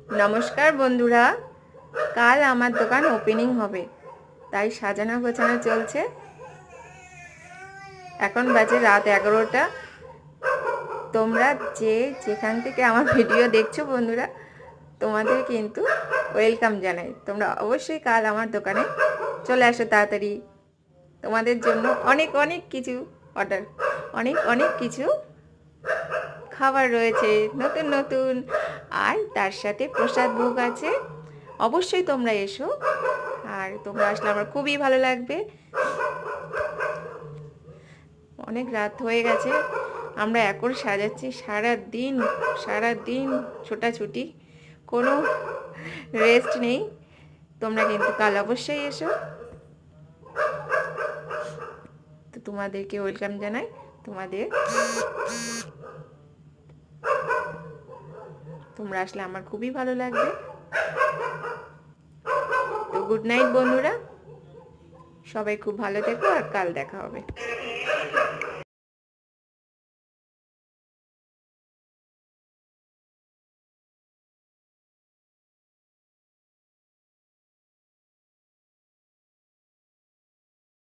নমস্কার বন্ধুরা, কাল আমার দোকান ওপেনিং হবে, তাই সাজানো গোছানো চলছে। এখন বাজে রাত 11টা। তোমরা যেখান থেকে আমার ভিডিও দেখছো বন্ধুরা, তোমাদের কিন্তু ওয়েলকাম জানাই। তোমরা অবশ্যই কাল আমার দোকানে চলে আসো তাড়াতাড়ি। তোমাদের জন্য অনেক অনেক কিছু অর্ডার, অনেক কিছু খাবার রয়েছে নতুন নতুন, আর তার সাথে প্রসাদ ভোগ আছে। অবশ্যই তোমরা এসো, আর তোমরা আসলে আমার খুবই ভালো লাগবে। অনেক রাত হয়ে গেছে, আমরা এখন সাজাচ্ছি। সারা দিন ছোটাছুটি, কোনো রেস্ট নেই। তোমরা কিন্তু কাল অবশ্যই এসো। তো তোমাদেরকে ওয়েলকাম জানাই। তোমরা আসলে আমার খুবই ভালো লাগবে। তো গুড নাইট বন্ধুরা, সবাই খুব ভালো থেকো, আর কাল দেখা হবে।